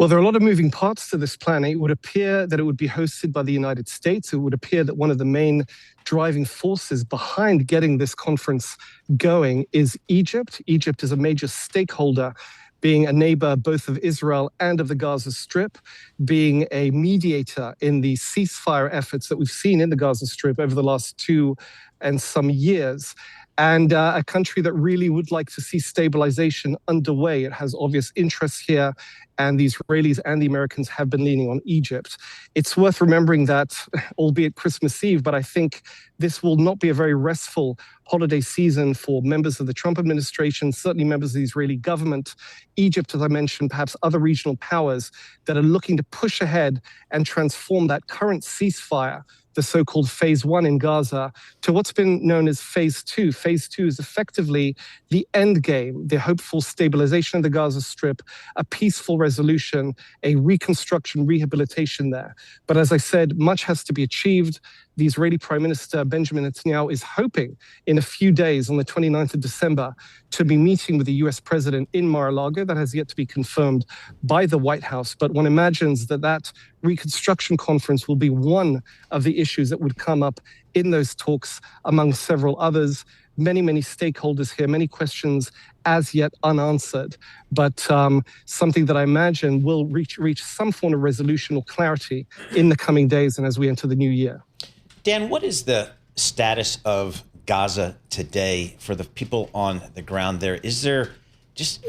Well, there are a lot of moving parts to this plan. It would appear that it would be hosted by the United States. It would appear that one of the main driving forces behind getting this conference going is Egypt. Egypt is a major stakeholder, being a neighbor both of Israel and of the Gaza Strip, being a mediator in the ceasefire efforts that we've seen in the Gaza Strip over the last 2 and some years. And a country that really would like to see stabilization underway. It has obvious interests here, and the Israelis and the Americans have been leaning on Egypt. It's worth remembering that, albeit Christmas Eve, but I think this will not be a very restful holiday season for members of the Trump administration, certainly members of the Israeli government, Egypt, as I mentioned, perhaps other regional powers that are looking to push ahead and transform that current ceasefire, the so-called phase 1 in Gaza, to what's been known as phase 2. Phase 2 is effectively the end game, the hopeful stabilization of the Gaza Strip, a peaceful resolution, a reconstruction, rehabilitation there. But as I said, much has to be achieved. The Israeli Prime Minister Benjamin Netanyahu is hoping in a few days, on the 29th of December, to be meeting with the US President in Mar-a-Lago. That has yet to be confirmed by the White House. But one imagines that that reconstruction conference will be one of the issues that would come up in those talks, among several others. Many, many stakeholders here, many questions as yet unanswered, but something that I imagine will reach some form of resolution or clarity in the coming days and as we enter the new year. Dan, what is the status of Gaza today for the people on the ground there? Is there just,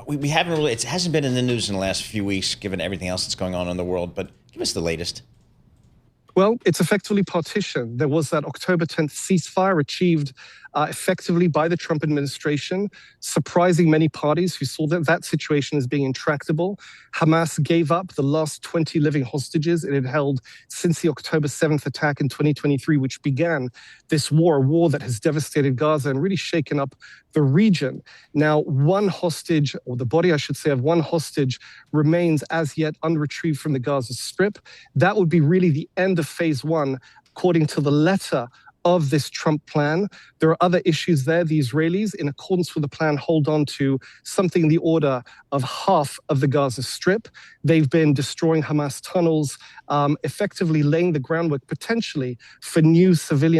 we haven't really, it hasn't been in the news in the last few weeks, given everything else that's going on in the world, but give us the latest. Well, it's effectively partitioned. There was that October 10th ceasefire achieved effectively by the Trump administration, surprising many parties who saw that situation as being intractable. Hamas gave up the last 20 living hostages it had held since the October 7th attack in 2023, which began this war, a war that has devastated Gaza and really shaken up the region. Now, one hostage, or the body, I should say, of one hostage remains as yet unretrieved from the Gaza Strip. That would be really the end of phase 1, according to the letter of this Trump plan. There are other issues there. The Israelis, in accordance with the plan, hold on to something in the order of half of the Gaza Strip. They've been destroying Hamas tunnels, effectively laying the groundwork potentially for new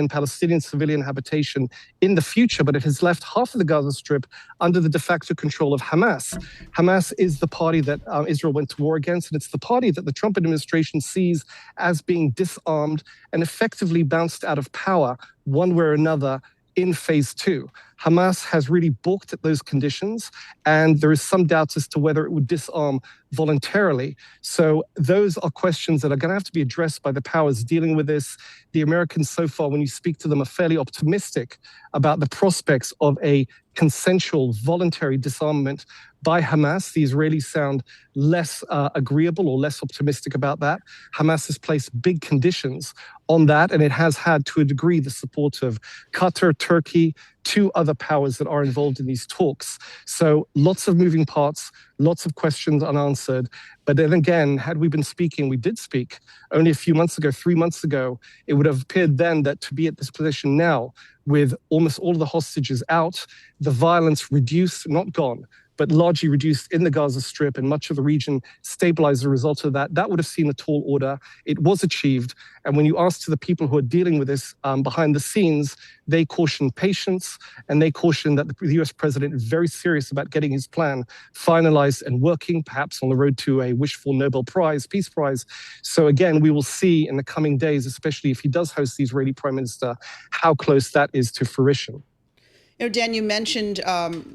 Palestinian civilian habitation in the future, but it has left half of the Gaza Strip under the de facto control of Hamas. Hamas is the party that Israel went to war against, and it's the party that the Trump administration sees as being disarmed and effectively bounced out of power one way or another in phase 2. Hamas has really balked at those conditions, and there is some doubt as to whether it would disarm voluntarily. So those are questions that are going to have to be addressed by the powers dealing with this. The Americans so far, when you speak to them, are fairly optimistic about the prospects of a consensual, voluntary disarmament by Hamas. The Israelis sound less agreeable or less optimistic about that. Hamas has placed big conditions on that, and it has had, to a degree, the support of Qatar, Turkey, 2 other powers that are involved in these talks. So lots of moving parts, lots of questions unanswered. But then again, had we been speaking, we did speak only a few months ago, 3 months ago, it would have appeared then that to be at this position now, with almost all of the hostages out, the violence reduced, not gone, but largely reduced in the Gaza Strip, and much of the region stabilized as a result of that. That would have seen a tall order. It was achieved. And when you ask to the people who are dealing with this behind the scenes, they caution patience, and they caution that the US president is very serious about getting his plan finalized and working, perhaps on the road to a wished-for Nobel Prize, Peace Prize. So again, we will see in the coming days, especially if he does host the Israeli Prime Minister, how close that is to fruition. You know, Dan, you mentioned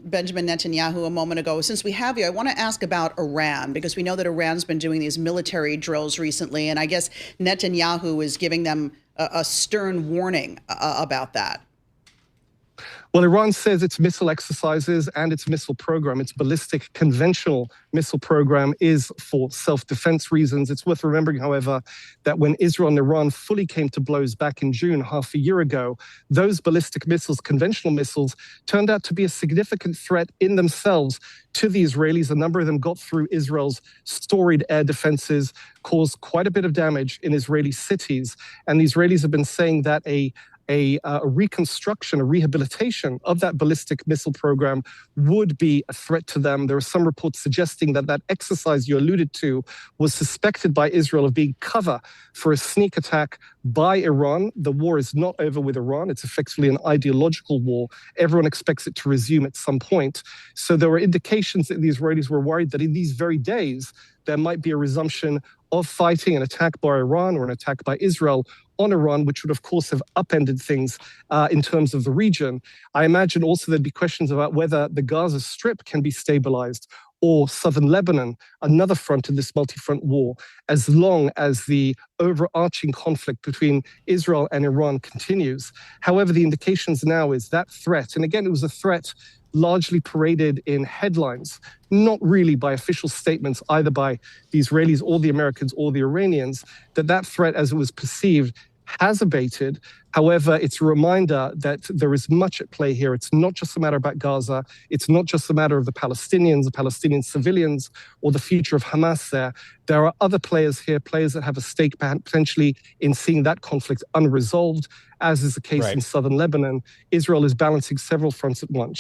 Benjamin Netanyahu a moment ago. Since we have you, I want to ask about Iran, because we know that Iran's been doing these military drills recently, and I guess Netanyahu is giving them a stern warning about that. Well, Iran says its missile exercises and its missile program, its ballistic conventional missile program, is for self-defense reasons. It's worth remembering, however, that when Israel and Iran fully came to blows back in June, half a year ago, those ballistic missiles, conventional missiles, turned out to be a significant threat in themselves to the Israelis. A number of them got through Israel's storied air defenses, caused quite a bit of damage in Israeli cities. And the Israelis have been saying that a a reconstruction, a rehabilitation of that ballistic missile program would be a threat to them. There are some reports suggesting that that exercise you alluded to was suspected by Israel of being cover for a sneak attack by Iran. The war is not over with Iran. It's effectively an ideological war. Everyone expects it to resume at some point. So there were indications that the Israelis were worried that in these very days, there might be a resumption of fighting, an attack by Iran or an attack by Israel on Iran, which would, of course, have upended things in terms of the region. I imagine also there'd be questions about whether the Gaza Strip can be stabilized or southern Lebanon, another front in this multi-front war, as long as the overarching conflict between Israel and Iran continues. However, the indications now is that threat, and again, it was a threat largely paraded in headlines, not really by official statements, either by the Israelis or the Americans or the Iranians, that threat, as it was perceived, has abated. However, it's a reminder that there is much at play here. It's not just a matter about Gaza. It's not just a matter of the Palestinian civilians, or the future of Hamas there. There are other players here, players that have a stake potentially in seeing that conflict unresolved, as is the case in southern Lebanon. Israel is balancing several fronts at once.